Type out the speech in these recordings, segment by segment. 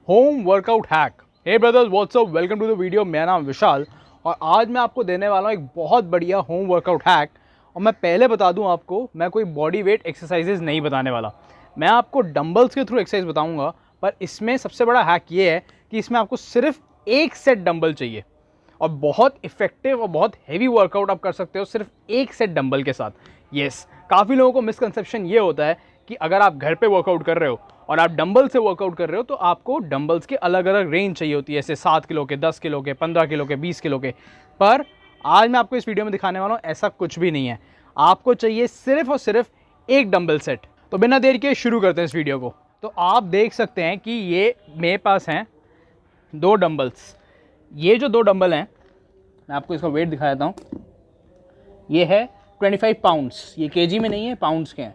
Home workout hack. Hey brothers, what's up, welcome to the video. मेरा नाम विशाल और आज मैं आपको देने वाला हूँ एक बहुत बढ़िया होम वर्कआउट हैक। और मैं पहले बता दूँ आपको, मैं कोई बॉडी वेट एक्सरसाइजेज नहीं बताने वाला, मैं आपको डंबल्स के थ्रू एक्सरसाइज बताऊँगा। पर इसमें सबसे बड़ा हैक ये है कि इसमें आपको सिर्फ एक सेट डंबल चाहिए और बहुत इफेक्टिव और बहुत हैवी वर्कआउट आप कर सकते हो सिर्फ एक सेट डंबल के साथ। येस, काफ़ी लोगों को मिसकंसेप्शन ये होता है कि अगर आप घर पे वर्कआउट कर रहे हो और आप डंबल से वर्कआउट कर रहे हो तो आपको डंबल्स के अलग अलग रेंज चाहिए होती है, जैसे 7 किलो के, 10 किलो के, 15 किलो के, 20 किलो के। पर आज मैं आपको इस वीडियो में दिखाने वाला हूँ ऐसा कुछ भी नहीं है। आपको चाहिए सिर्फ और सिर्फ एक डंबल सेट। तो बिना देर के शुरू करते हैं इस वीडियो को। तो आप देख सकते हैं कि ये मेरे पास हैं दो डंबल्स। ये जो दो डंबल हैं, मैं आपको इसका वेट दिखा देता हूँ। ये है 25 पाउंड्स, ये केजी में नहीं है, पाउंड्स के हैं।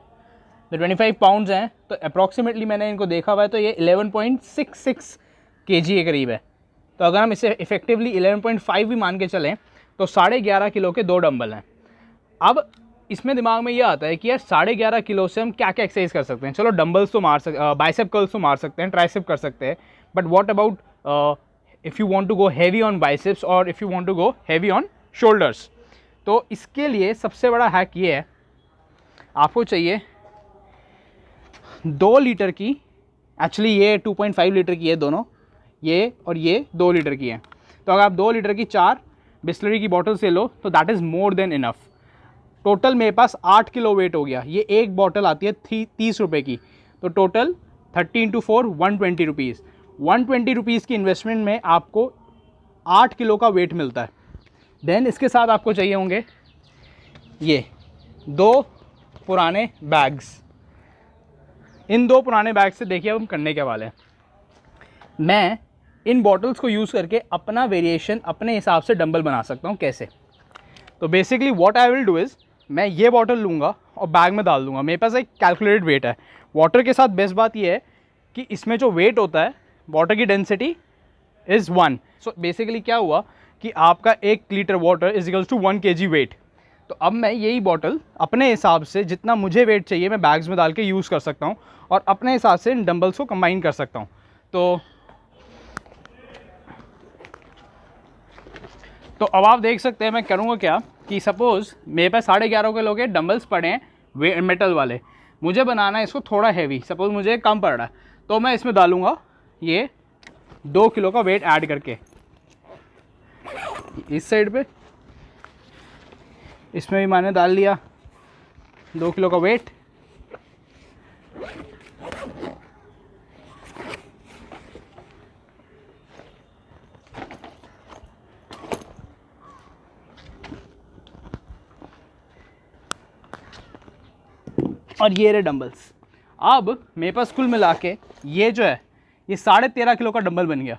तो 25 पाउंड्स हैं, तो अप्रॉक्सीमेटली मैंने इनको देखा हुआ है तो ये 11.66 केजी के करीब है। तो अगर हम इसे इफेक्टिवली 11.5 भी मान के चलें तो 11.5 किलो के दो डंबल हैं। अब इसमें दिमाग में ये आता है कि यार 11.5 किलो से हम क्या क्या एक्सरसाइज कर सकते हैं। चलो डंबल्स तो मार सकते, बाइसेप कर्ल्स तो मार सकते हैं, ट्राइसेप कर सकते हैं, but what about if you want to go heavy on biceps और if you want to go heavy on shoulders. तो इसके लिए सबसे बड़ा हैक ये है, आपको चाहिए 2 लीटर की, एक्चुअली ये 2.5 लीटर की है दोनों, ये और ये 2 लीटर की है। तो अगर आप 2 लीटर की 4 बिस्लरी की बॉटल से लो तो that is more than enough. Total मेरे पास 8 किलो वेट हो गया। ये एक बॉटल आती है 30 रुपये की, तो टोटल 30 × 4 120 रुपीज़। 120 रुपीज़ की इन्वेस्टमेंट में आपको 8 किलो का वेट मिलता है। देन इसके साथ आपको चाहिए होंगे ये 2 पुराने बैग्स। इन 2 पुराने बैग से देखिए अब हम करने के वाले हैं। मैं इन बॉटल्स को यूज़ करके अपना वेरिएशन अपने हिसाब से डंबल बना सकता हूँ। कैसे? तो basically what I will do is, मैं ये बॉटल लूँगा और बैग में डाल दूँगा। मेरे पास एक कैलकुलेटेड वेट है। वाटर के साथ बेस्ट बात ये है कि इसमें जो वेट होता है, वाटर की डेंसिटी इज़ 1। सो बेसिकली क्या हुआ कि आपका 1 litre water is equals to 1 kg weight. तो अब मैं यही बॉटल अपने हिसाब से जितना मुझे वेट चाहिए मैं बैग्स में डाल के यूज़ कर सकता हूँ और अपने हिसाब से इन डंबल्स को कंबाइन कर सकता हूँ। तो अब आप देख सकते हैं मैं करूँगा क्या कि सपोज़ मेरे पास 11.5 किलो के डंबल्स पड़े हैं मेटल वाले, मुझे बनाना है इसको थोड़ा हैवी। सपोज़ मुझे कम पड़ रहा है तो मैं इसमें डालूँगा ये 2 किलो का वेट ऐड करके इस साइड पे, इसमें भी मैंने डाल लिया 2 किलो का वेट। और ये रहे डंबल्स। अब मेरे पास कुल मिला के ये जो है ये 13.5 किलो का डंबल बन गया।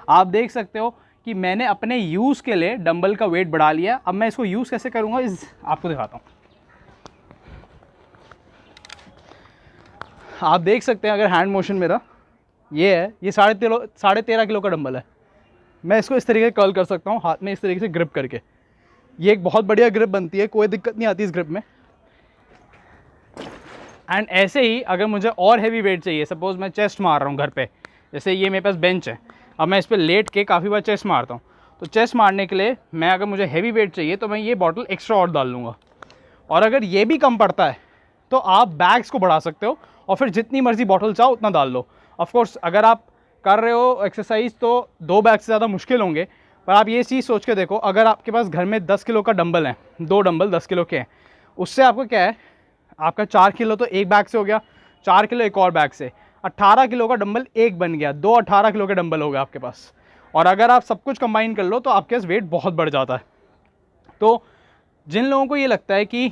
आप देख सकते हो कि मैंने अपने यूज़ के लिए डंबल का वेट बढ़ा लिया। अब मैं इसको यूज़ कैसे करूँगा इस आपको दिखाता हूँ। आप देख सकते हैं अगर हैंड मोशन मेरा ये है, ये 13.5 किलो का डंबल है। मैं इसको इस तरीके से कर्ल कर सकता हूँ हाथ में, इस तरीके से ग्रिप करके। ये एक बहुत बढ़िया ग्रिप बनती है, कोई दिक्कत नहीं आती इस ग्रिप में। एंड ऐसे ही अगर मुझे और हैवी वेट चाहिए, सपोज़ मैं चेस्ट मार रहा हूँ घर पे, जैसे ये मेरे पास बेंच है, अब मैं इस पर लेट के काफ़ी बार चेस्ट मारता हूँ, तो चेस्ट मारने के लिए मैं अगर मुझे हैवी वेट चाहिए तो मैं ये बॉटल एक्स्ट्रा और डाल लूँगा। और अगर ये भी कम पड़ता है तो आप बैग्स को बढ़ा सकते हो और फिर जितनी मर्जी बॉटल चाहो उतना डाल लो। ऑफकोर्स अगर आप कर रहे हो एक्सरसाइज तो 2 बैग से ज़्यादा मुश्किल होंगे, पर आप ये चीज़ सोच के देखो, अगर आपके पास घर में 10 किलो का डंबल है, 2 डंबल 10 किलो के हैं, उससे आपको क्या है, आपका 4 किलो तो एक बैग से हो गया, 4 किलो एक और बैग से, 18 किलो का डंबल एक बन गया, 2 18 किलो के डंबल हो गए आपके पास। और अगर आप सब कुछ कंबाइन कर लो तो आपके पास वेट बहुत बढ़ जाता है। तो जिन लोगों को ये लगता है कि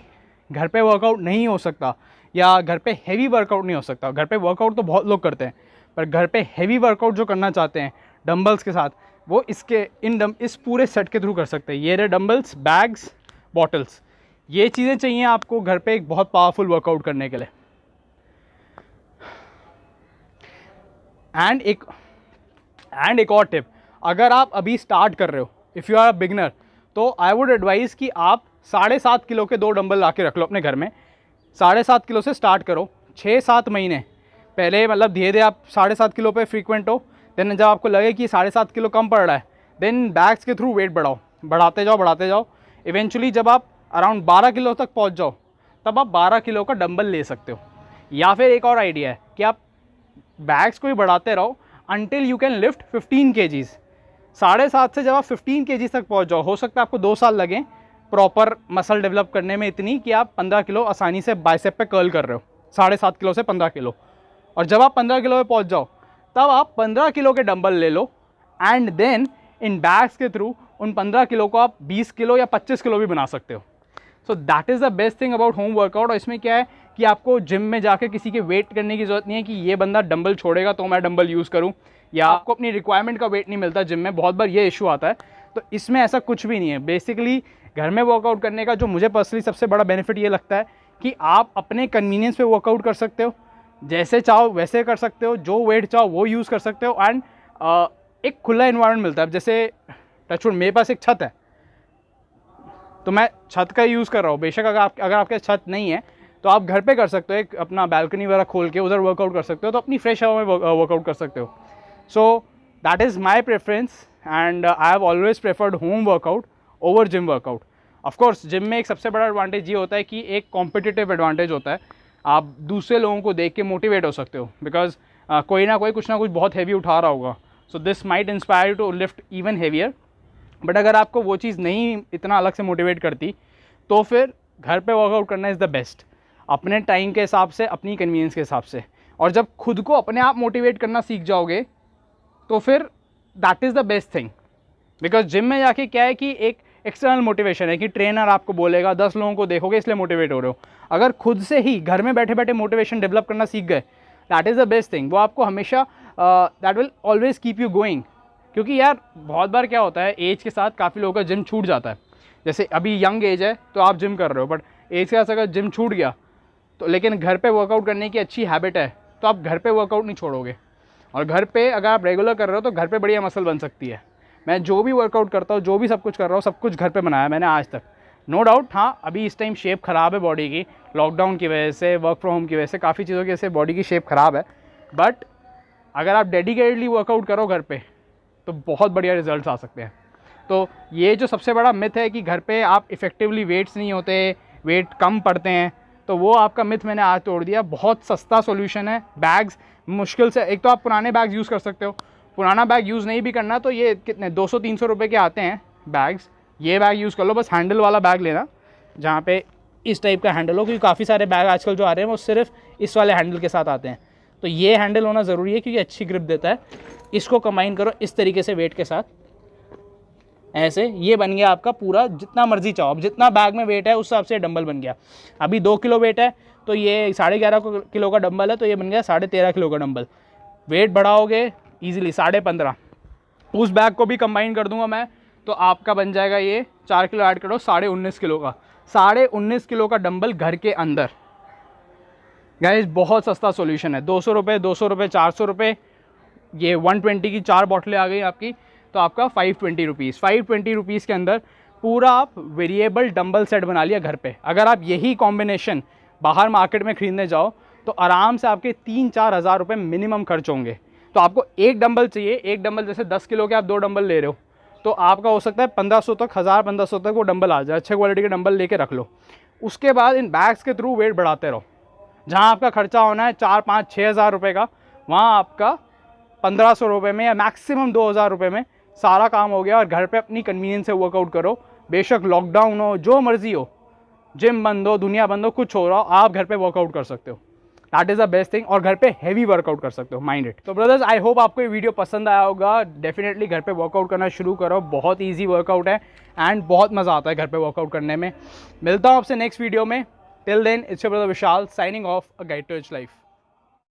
घर पे वर्कआउट नहीं हो सकता या घर पे हैवी वर्कआउट नहीं हो सकता, घर पे वर्कआउट तो बहुत लोग करते हैं, पर घर पे हैवी वर्कआउट जो करना चाहते हैं डंबल्स के साथ, वो इस पूरे सेट के थ्रू कर सकते हैं। ये रहे डंबल्स, बैग्स, बॉटल्स, ये चीज़ें चाहिए आपको घर पे एक बहुत पावरफुल वर्कआउट करने के लिए। एंड एक और टिप, अगर आप अभी स्टार्ट कर रहे हो, if you are a beginner, तो आई वुड एडवाइज़ कि आप 7.5 किलो के 2 डंबल ला के रख लो अपने घर में। 7.5 किलो से स्टार्ट करो, 6-7 महीने पहले मतलब धीरे धीरे आप 7.5 किलो पे फ्रीक्वेंट हो, देन जब आपको लगे कि 7.5 किलो कम पड़ रहा है, देन बैग्स के थ्रू वेट बढ़ाओ, बढ़ाते जाओ। इवेंचुअली जब आप अराउंड 12 किलो तक पहुंच जाओ, तब आप 12 किलो का डंबल ले सकते हो। या फिर एक और आइडिया है कि आप बैग्स को ही बढ़ाते रहो until you can lift 15 kgs। 7.5 से जब आप 15 kgs तक पहुंच जाओ, हो सकता है आपको 2 साल लगें प्रॉपर मसल डेवलप करने में, इतनी कि आप 15 किलो आसानी से बाइसेप पे कर्ल कर रहे हो, 7.5 किलो से 15 किलो। और जब आप 15 किलो पे पहुंच जाओ, तब आप 15 किलो के डंबल ले लो एंड देन इन बैग्स के थ्रू उन 15 किलो को आप 20 किलो या 25 किलो भी बना सकते हो। So that is the best thing about home workout. और इसमें क्या है कि आपको जिम में जाकर किसी के वेट करने की ज़रूरत नहीं है कि ये बंदा डंबल छोड़ेगा तो मैं डंबल यूज़ करूँ, या आपको अपनी रिक्वायरमेंट का वेट नहीं मिलता जिम में, बहुत बार ये इशू आता है। तो इसमें ऐसा कुछ भी नहीं है। बेसिकली घर में वर्कआउट करने का जो मुझे पर्सनली सबसे बड़ा बेनिफिट ये लगता है कि आप अपने कन्वीनियंस पे वर्कआउट कर सकते हो, जैसे चाहो वैसे कर सकते हो, जो वेट चाहो वो यूज़ कर सकते हो, एंड एक खुला इन्वायरमेंट मिलता है। जैसे टचवुड मेरे पास एक छत है, तो मैं छत का यूज़ कर रहा हूँ। बेशक अगर आपके छत नहीं है तो आप घर पे कर सकते हो, एक अपना बैल्कनी वगैरह खोल के उधर वर्कआउट कर सकते हो, तो अपनी फ्रेश हवा में वर्कआउट कर सकते हो। So that is my preference and I have always preferred home workout over gym workout. Of course gym में एक सबसे बड़ा एडवांटेज ये होता है कि एक कॉम्पिटिटिव एडवांटेज होता है, आप दूसरे लोगों को देख के मोटिवेट हो सकते हो, बिकॉज कोई ना कोई कुछ ना कुछ बहुत हैवी उठा रहा होगा, so this might inspire you to lift even heavier. But अगर आपको वो चीज़ नहीं इतना अलग से मोटिवेट करती, तो फिर घर पे वर्कआउट करना इज़ द बेस्ट, अपने टाइम के हिसाब से, अपनी कन्वीनियंस के हिसाब से। और जब खुद को अपने आप मोटिवेट करना सीख जाओगे, तो फिर that is the best thing. Because gym में जाके क्या है कि एक एक्सटर्नल मोटिवेशन है कि ट्रेनर आपको बोलेगा, 10 लोगों को देखोगे इसलिए मोटिवेट हो रहे हो। अगर खुद से ही घर में बैठे बैठे मोटिवेशन डेवलप करना सीख गए, that is the best thing. वो आपको हमेशा that will always keep you going. क्योंकि यार बहुत बार क्या होता है, एज के साथ काफ़ी लोगों का जिम छूट जाता है। जैसे अभी यंग एज है तो आप जिम कर रहे हो, बट एज के साथ अगर जिम छूट गया तो, लेकिन घर पे वर्कआउट करने की अच्छी हैबिट है, तो आप घर पे वर्कआउट नहीं छोड़ोगे। और घर पे अगर आप रेगुलर कर रहे हो तो घर पे बढ़िया मसल बन सकती है। मैं जो भी वर्कआउट करता हूँ, जो भी सब कुछ कर रहा हूँ, सब कुछ घर पे बनाया मैंने आज तक, नो डाउट। हाँ, अभी इस टाइम शेप ख़राब है बॉडी की, लॉकडाउन की वजह से, वर्क फ्रॉम होम की वजह से, काफ़ी चीज़ों की वजह से बॉडी की शेप ख़राब है। बट अगर आप डेडिकेटेडली वर्कआउट करो घर पे, तो बहुत बढ़िया रिजल्ट्स आ सकते हैं। तो ये जो सबसे बड़ा मिथ है कि घर पे आप इफ़ेक्टिवली वेट्स नहीं होते, वेट कम पड़ते हैं, तो वो आपका मिथ मैंने आज तोड़ दिया। बहुत सस्ता सॉल्यूशन है। बैग्स मुश्किल से, एक तो आप पुराने बैग्स यूज़ कर सकते हो, पुराना बैग यूज़ नहीं भी करना तो ये कितने 200-300 रुपये के आते हैं बैग्स, ये बैग यूज़ कर लो। बस हैंडल वाला बैग लेना, जहाँ पे इस टाइप का हैंडल हो, क्योंकि काफ़ी सारे बैग आजकल जो आ रहे हैं वो सिर्फ इस वाले हैंडल के साथ आते हैं। तो ये हैंडल होना ज़रूरी है क्योंकि अच्छी ग्रिप देता है। इसको कंबाइन करो इस तरीके से वेट के साथ, ऐसे, ये बन गया आपका पूरा, जितना मर्जी चाहो। अब जितना बैग में वेट है उस हिसाब से डंबल बन गया। अभी 2 किलो वेट है तो ये 11.5 किलो का डंबल है, तो ये बन गया 13.5 किलो का डंबल। वेट बढ़ाओगे ईजिली 15.5, उस बैग को भी कंबाइन कर दूंगा मैं, तो आपका बन जाएगा ये 4 किलो ऐड करो 19.5 किलो का, 19.5 किलो का डंबल घर के अंदर। गाइस बहुत सस्ता सॉल्यूशन है, 200 रुपये, 200 रुपये, 400 रुपये। ये 120 की 4 बॉटलें आ गई आपकी, तो आपका 520 रुपीज़। 520 रुपीज़ के अंदर पूरा आप वेरिएबल डंबल सेट बना लिया घर पे। अगर आप यही कॉम्बिनेशन बाहर मार्केट में ख़रीदने जाओ तो आराम से आपके 3-4 हज़ार रुपये मिनिमम खर्च होंगे। तो आपको एक डंबल चाहिए, एक डंबल जैसे 10 किलो के आप 2 डंबल ले रहे हो, तो आपका हो सकता है 1500 तक, 1000-1500 तक वो डंबल आ जाए। अच्छे क्वालिटी के डंबल लेके रख लो। उसके बाद इन बैग्स के थ्रू वेट बढ़ाते रहो। जहाँ आपका खर्चा होना है 4-5-6 हज़ार रुपये का, वहाँ आपका 1500 रुपये में या मैक्सिमम 2000 रुपये में सारा काम हो गया। और घर पे अपनी कन्वीनियंस से वर्कआउट करो, बेशक लॉकडाउन हो, जो मर्जी हो, जिम बंद हो, दुनिया बंद हो, कुछ हो रहा हो, आप घर पे वर्कआउट कर सकते हो। That is the best thing. और घर पे हैवी वर्कआउट कर सकते हो, माइंड इट। तो ब्रदर्स, आई होप आपको ये वीडियो पसंद आया होगा। डेफिनेटली घर पे वर्कआउट करना शुरू करो, बहुत ईजी वर्कआउट है एंड बहुत मज़ा आता है घर पे वर्कआउट करने में। मिलता हूँ आपसे नेक्स्ट वीडियो में। Till then, it's your brother Vishal signing off, a guide to its life.